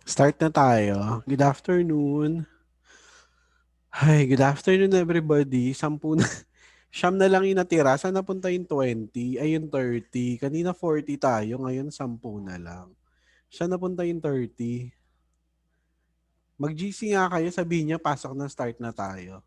Start na tayo. Good afternoon. Hi, good afternoon everybody. Siyam na lang yung natira. Saan napunta yung 20? Ay, yung 30. Kanina 40 tayo. Ngayon 10 na lang. Saan napunta yung 30? Mag-GC nga kayo. Sabihin niya, pasok na, start na tayo.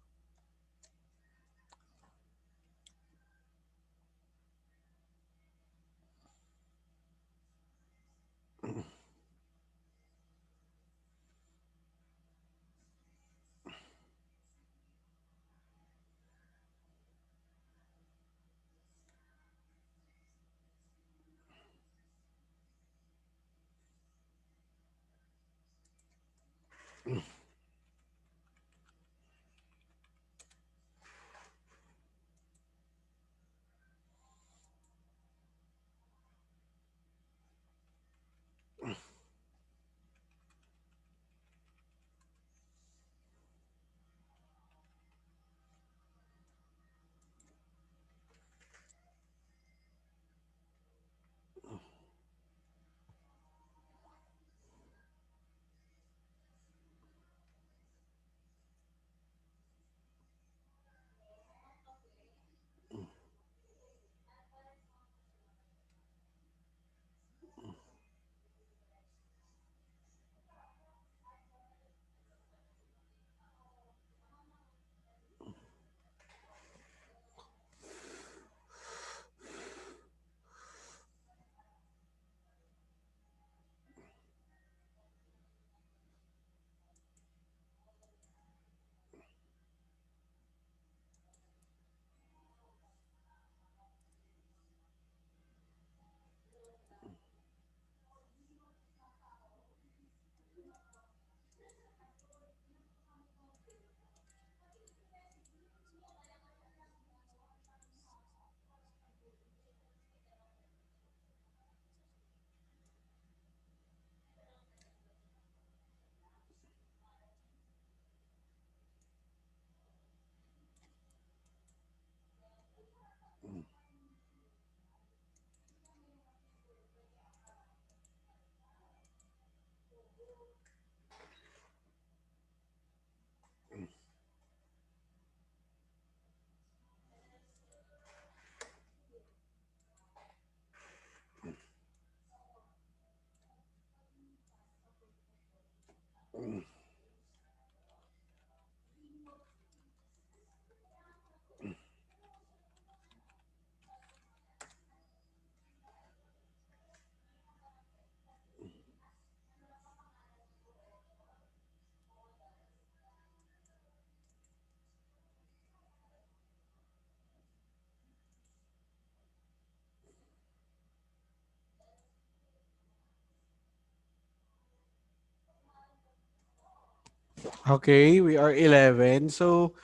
Okay, we are 11. So,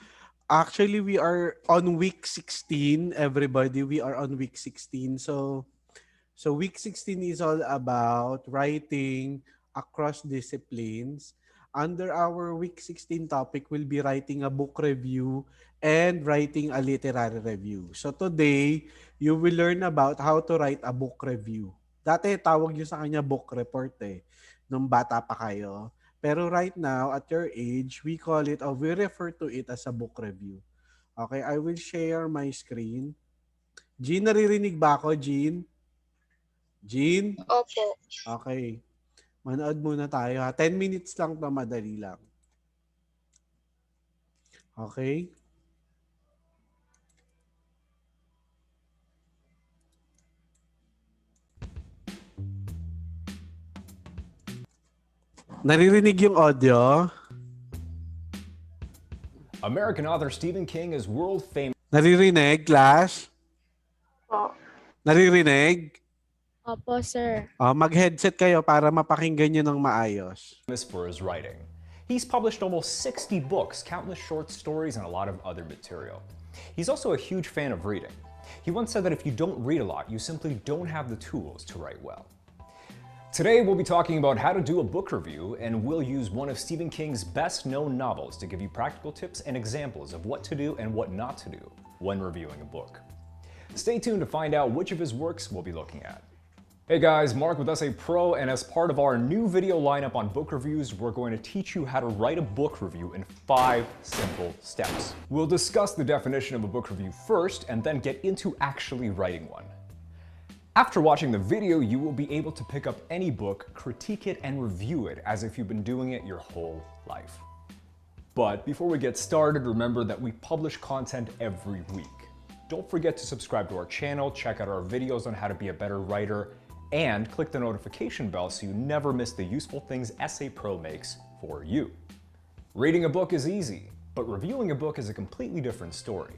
actually, we are on week 16, everybody. We are on week 16. So week 16 is all about writing across disciplines. Under our week 16 topic will be writing a book review and writing a literary review. So today, you will learn about how to write a book review. Dati tawag nyo sa kanya book report nung bata pa kayo. Pero right now, at your age, we call it or we refer to it as a book review. Okay, I will share my screen. Jean, naririnig ba ako, Jean? Jean? Opo. Okay. Manood muna tayo ha. 10 minutes lang to, madali lang. Okay? Naririnig yung audio? American author Stephen King is world Naririnig, class? Po. Naririnig? Opo, sir. Mag-headset kayo para mapakinggan nyo ng maayos. famous for his writing. He's published almost 60 books, countless short stories, and a lot of other material. He's also a huge fan of reading. He once said that if you don't read a lot, you simply don't have the tools to write well. Today, we'll be talking about how to do a book review, and we'll use one of Stephen King's best known novels to give you practical tips and examples of what to do and what not to do when reviewing a book. Stay tuned to find out which of his works we'll be looking at. Hey guys, Mark with SA Pro, and as part of our new video lineup on book reviews, we're going to teach you how to write a book review in 5 simple steps. We'll discuss the definition of a book review first, and then get into actually writing one. After watching the video, you will be able to pick up any book, critique it, and review it as if you've been doing it your whole life. But before we get started, remember that we publish content every week. Don't forget to subscribe to our channel, check out our videos on how to be a better writer, and click the notification bell so you never miss the useful things SA Pro makes for you. Reading a book is easy, but reviewing a book is a completely different story.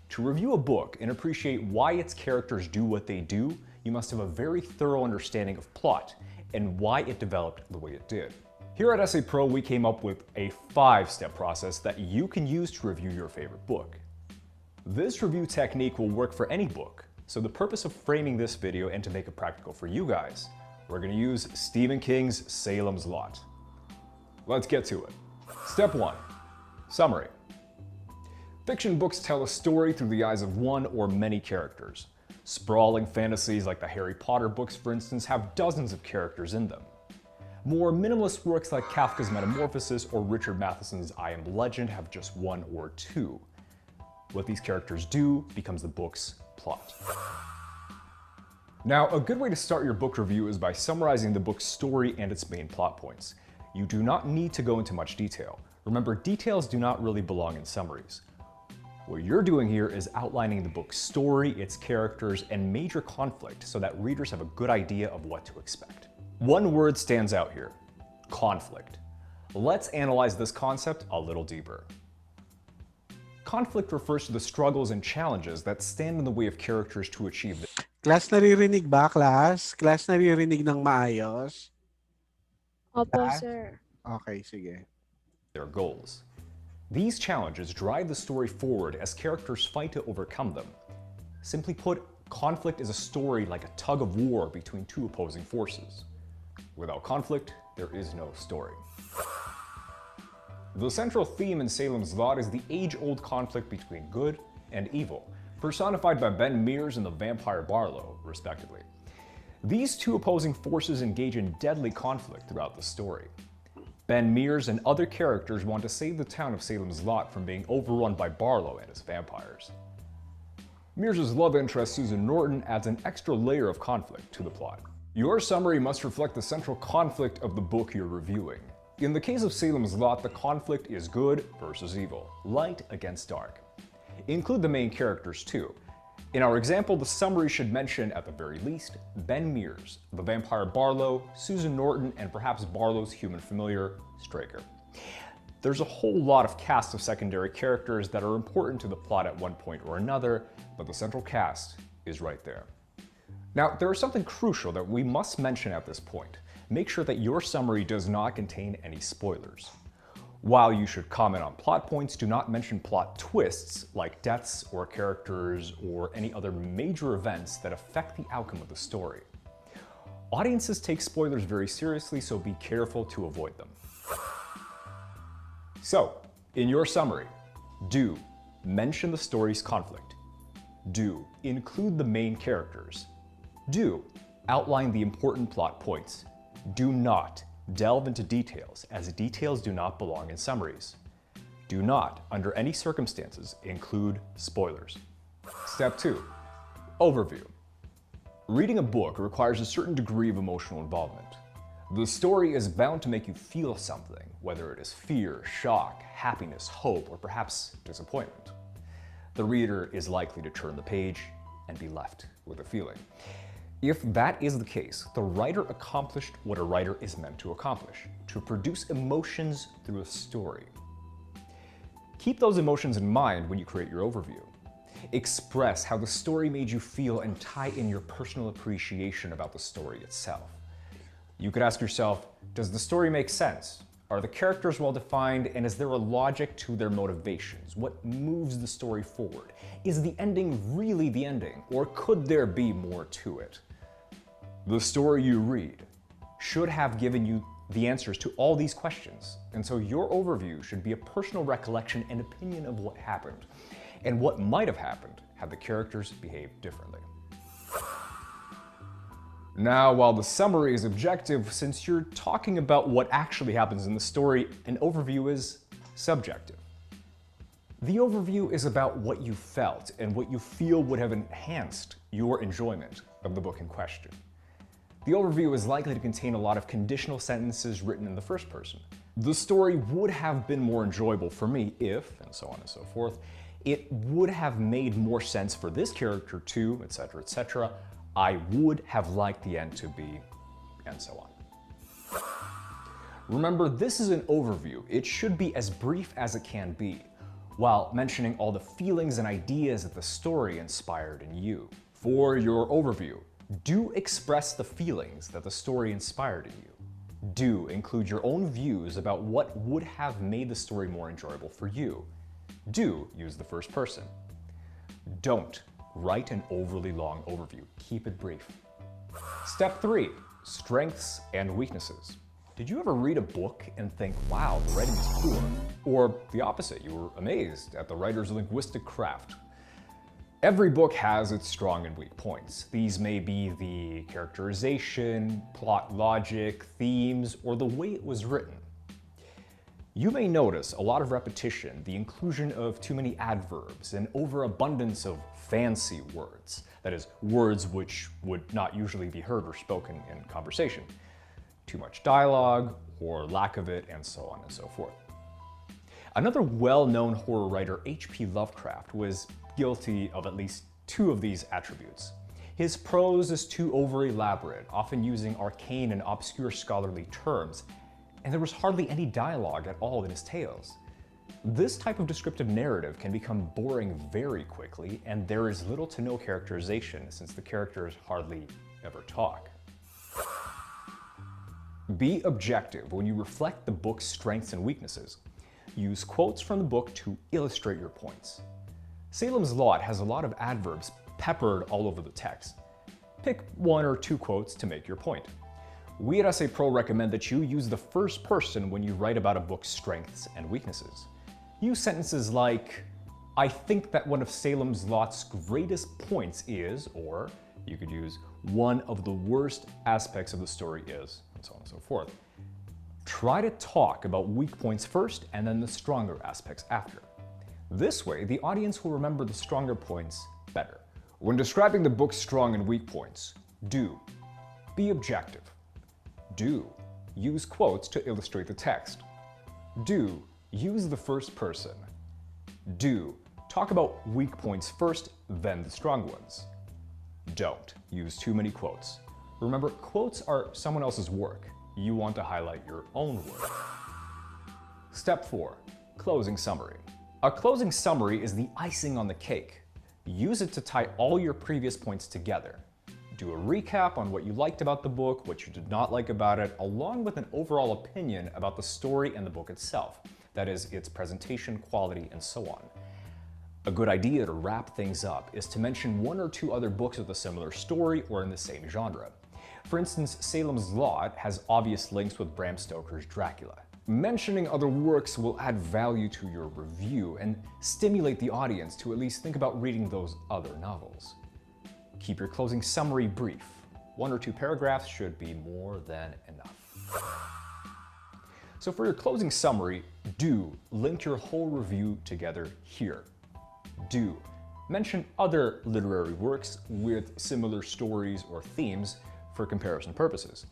To review a book and appreciate why its characters do what they do, you must have a very thorough understanding of plot and why it developed the way it did. Here at SA Pro, we came up with a 5-step process that you can use to review your favorite book. This review technique will work for any book. So the purpose of framing this video and to make it practical for you guys, we're going to use Stephen King's Salem's Lot. Let's get to it. Step 1. Summary. Fiction books tell a story through the eyes of one or many characters. Sprawling fantasies like the Harry Potter books, for instance, have dozens of characters in them. More minimalist works like Kafka's Metamorphosis or Richard Matheson's I Am Legend have just 1 or 2. What these characters do becomes the book's plot. Now, a good way to start your book review is by summarizing the book's story and its main plot points. You do not need to go into much detail. Remember, details do not really belong in summaries. What you're doing here is outlining the book's story, its characters, and major conflict so that readers have a good idea of what to expect. One word stands out here: conflict. Let's analyze this concept a little deeper. Conflict refers to the struggles and challenges that stand in the way of characters to achieve Class, naririnig ba, class? Class, naririnig ng maayos? Opo, Ah? sir. Okay, sige. their goals. These challenges drive the story forward as characters fight to overcome them. Simply put, conflict is a story like a tug of war between 2 opposing forces. Without conflict, there is no story. The central theme in Salem's Lot is the age-old conflict between good and evil, personified by Ben Mears and the vampire Barlow, respectively. These 2 opposing forces engage in deadly conflict throughout the story. Ben Mears and other characters want to save the town of Salem's Lot from being overrun by Barlow and his vampires. Mears' love interest Susan Norton adds an extra layer of conflict to the plot. Your summary must reflect the central conflict of the book you're reviewing. In the case of Salem's Lot, the conflict is good versus evil, light against dark. Include the main characters too. In our example, the summary should mention, at the very least, Ben Mears, the vampire Barlow, Susan Norton, and perhaps Barlow's human familiar, Straker. There's a whole lot of cast of secondary characters that are important to the plot at one point or another, but the central cast is right there. Now, there is something crucial that we must mention at this point. Make sure that your summary does not contain any spoilers. While you should comment on plot points, do not mention plot twists like deaths or characters or any other major events that affect the outcome of the story. Audiences take spoilers very seriously, so be careful to avoid them. So, in your summary, do mention the story's conflict. Do include the main characters. Do outline the important plot points. Do not delve into details, as details do not belong in summaries. Do not, under any circumstances, include spoilers. Step 2. Overview. Reading a book requires a certain degree of emotional involvement. The story is bound to make you feel something, whether it is fear, shock, happiness, hope, or perhaps disappointment. The reader is likely to turn the page and be left with a feeling. If that is the case, the writer accomplished what a writer is meant to accomplish, to produce emotions through a story. Keep those emotions in mind when you create your overview. Express how the story made you feel and tie in your personal appreciation about the story itself. You could ask yourself, does the story make sense? Are the characters well defined, and is there a logic to their motivations? What moves the story forward? Is the ending really the ending, or could there be more to it? The story you read should have given you the answers to all these questions, and so your overview should be a personal recollection and opinion of what happened, and what might have happened had the characters behaved differently. Now, while the summary is objective, since you're talking about what actually happens in the story, an overview is subjective. The overview is about what you felt and what you feel would have enhanced your enjoyment of the book in question. The overview is likely to contain a lot of conditional sentences written in the first person. The story would have been more enjoyable for me if, and so on and so forth, it would have made more sense for this character too, etc., etc. I would have liked the end to be, and so on. Remember, this is an overview. It should be as brief as it can be, while mentioning all the feelings and ideas that the story inspired in you. For your overview, do express the feelings that the story inspired in you. Do include your own views about what would have made the story more enjoyable for you. Do use the first person. Don't write an overly long overview. Keep it brief. Step 3, strengths and weaknesses. Did you ever read a book and think, wow, the writing is poor? Or the opposite, you were amazed at the writer's linguistic craft? Every book has its strong and weak points. These may be the characterization, plot logic, themes, or the way it was written. You may notice a lot of repetition, the inclusion of too many adverbs, an overabundance of fancy words, that is, words which would not usually be heard or spoken in conversation, too much dialogue, or lack of it, and so on and so forth. Another well-known horror writer, H.P. Lovecraft, was guilty of at least 2 of these attributes. His prose is too over-elaborate, often using arcane and obscure scholarly terms, and there was hardly any dialogue at all in his tales. This type of descriptive narrative can become boring very quickly, and there is little to no characterization since the characters hardly ever talk. Be objective when you reflect the book's strengths and weaknesses. Use quotes from the book to illustrate your points. Salem's Lot has a lot of adverbs peppered all over the text. Pick 1 or 2 quotes to make your point. We at Essay Pro recommend that you use the first person when you write about a book's strengths and weaknesses. Use sentences like, I think that one of Salem's Lot's greatest points is, or you could use, one of the worst aspects of the story is, and so on and so forth. Try to talk about weak points first and then the stronger aspects after. This way, the audience will remember the stronger points better. When describing the book's strong and weak points, do be objective. Do use quotes to illustrate the text. Do use the first person. Do talk about weak points first, then the strong ones. Don't use too many quotes. Remember, quotes are someone else's work. You want to highlight your own work. Step 4, closing summary. A closing summary is the icing on the cake. Use it to tie all your previous points together. Do a recap on what you liked about the book, what you did not like about it, along with an overall opinion about the story and the book itself. That is, its presentation, quality, and so on. A good idea to wrap things up is to mention 1 or 2 other books with a similar story or in the same genre. For instance, Salem's Lot has obvious links with Bram Stoker's Dracula. Mentioning other works will add value to your review and stimulate the audience to at least think about reading those other novels. Keep your closing summary brief. 1 or 2 paragraphs should be more than enough. So for your closing summary, do link your whole review together here. Do mention other literary works with similar stories or themes for comparison purposes.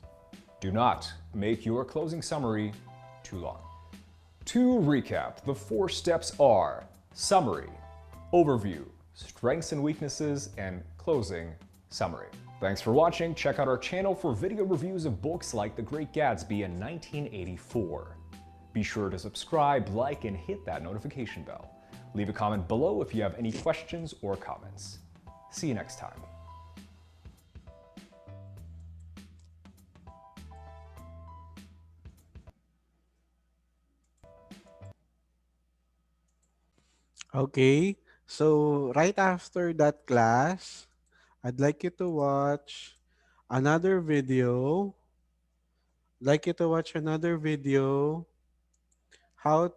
Do not make your closing summary too long. To recap, the 4 steps are summary, overview, strengths and weaknesses, and closing summary. Thanks for watching. Check out our channel for video reviews of books like The Great Gatsby in 1984. Be sure to subscribe, like, and hit that notification bell. Leave a comment below if you have any questions or comments. See you next time. Okay. So right after that class, I'd like you to watch another video. Like you to watch another video how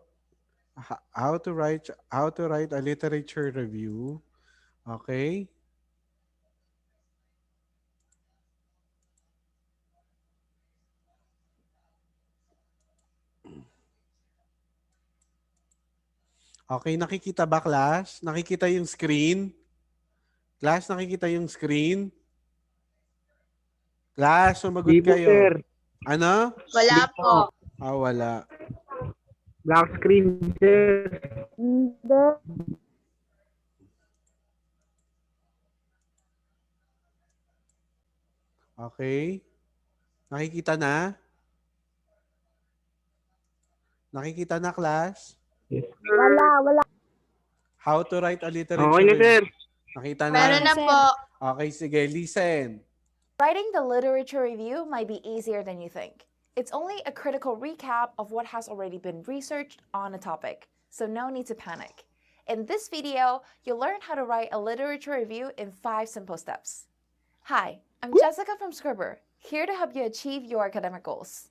how to write a literature review. Okay? Okay, nakikita ba, class? Nakikita yung screen? Class, nakikita yung screen? Class, sumagot Di po, kayo. sir. Ano? Wala po. Wala. Black screen, sir. Hindi. Okay. Nakikita na? Nakikita na, class? Yes, sir. Wala. How to write a literature Okay na, sir. review. Nakita na? Meron na po. Okay, sige. Listen. Writing the literature review might be easier than you think. It's only a critical recap of what has already been researched on a topic, so no need to panic. In this video, you'll learn how to write a literature review in 5 simple steps. Hi, I'm Jessica from Scribber, here to help you achieve your academic goals.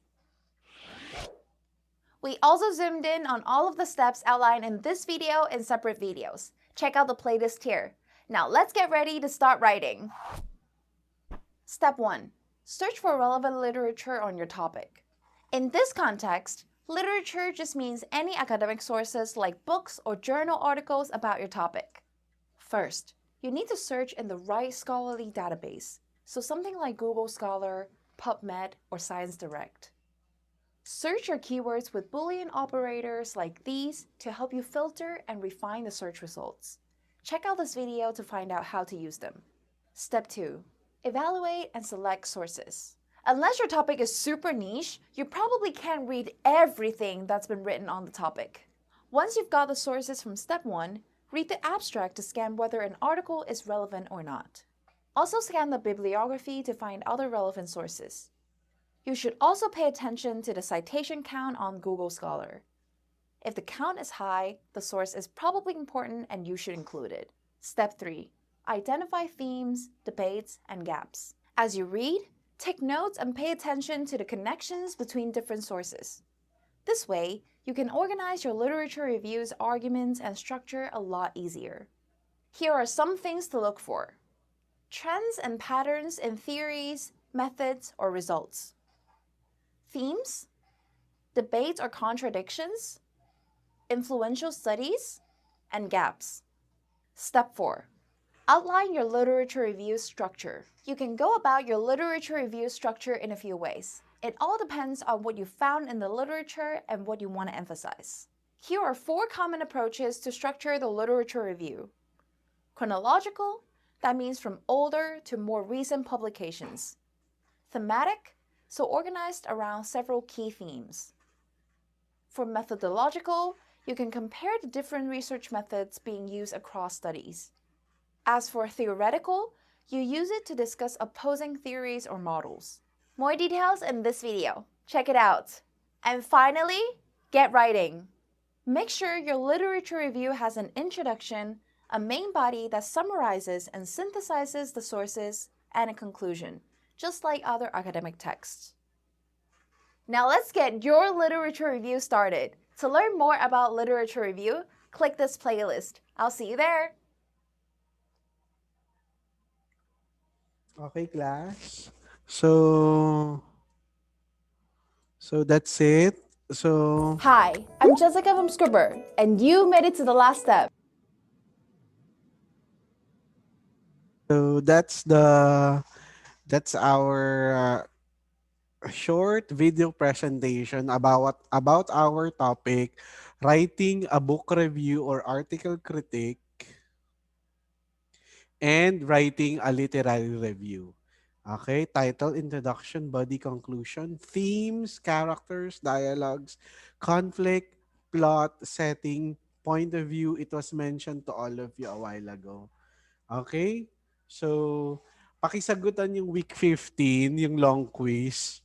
We also zoomed in on all of the steps outlined in this video in separate videos. Check out the playlist here. Now let's get ready to start writing. Step 1. Search for relevant literature on your topic. In this context, literature just means any academic sources like books or journal articles about your topic. First, you need to search in the right scholarly database, so something like Google Scholar, PubMed, or ScienceDirect. Search your keywords with Boolean operators like these to help you filter and refine the search results. Check out this video to find out how to use them. Step 2. Evaluate and select sources. Unless your topic is super niche, you probably can't read everything that's been written on the topic. Once you've got the sources from step 1, read the abstract to scan whether an article is relevant or not. Also scan the bibliography to find other relevant sources. You should also pay attention to the citation count on Google Scholar. If the count is high, the source is probably important and you should include it. Step 3. Identify themes, debates, and gaps. As you read, take notes and pay attention to the connections between different sources. This way, you can organize your literature reviews, arguments, and structure a lot easier. Here are some things to look for. Trends and patterns in theories, methods, or results. Themes, debates or contradictions, influential studies, and gaps. Step 4. Outline your literature review structure. You can go about your literature review structure in a few ways. It all depends on what you found in the literature and what you want to emphasize. Here are 4 common approaches to structure the literature review. Chronological, that means from older to more recent publications. Thematic, so organized around several key themes. For methodological, you can compare the different research methods being used across studies. As for theoretical, you use it to discuss opposing theories or models. More details in this video. Check it out. And finally, get writing. Make sure your literature review has an introduction, a main body that summarizes and synthesizes the sources, and a conclusion, just like other academic texts. Now let's get your literature review started. To learn more about literature review, click this playlist. I'll see you there. Okay, class. So that's it. So Hi, I'm Jessica from Scribber, and you made it to the last step. that's our short video presentation about our topic, writing a book review or article critique and writing a literary review. Okay, title, introduction, body, conclusion, themes, characters, dialogues, conflict, plot, setting, point of view. It was mentioned to all of you a while ago. Okay? So, pakisagutan yung week 15, yung long quiz.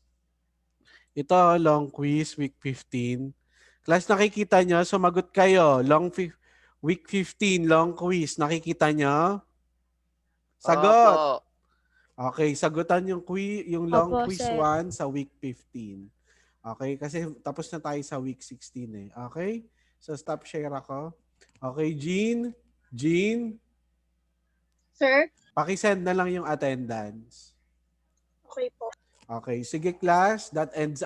Ito, long quiz, week 15. Class, nakikita nyo? Sumagot kayo. Week 15, long quiz. Nakikita nyo? Sagot! Opo. Okay, sagutan yung long Opo, quiz sir. 1 sa week 15. Okay, kasi tapos na tayo sa week 16 eh. Okay? So, stop share ako. Okay, Jean? Sir? Pakisend na lang yung attendance. Okay po. Okay, sige class, that ends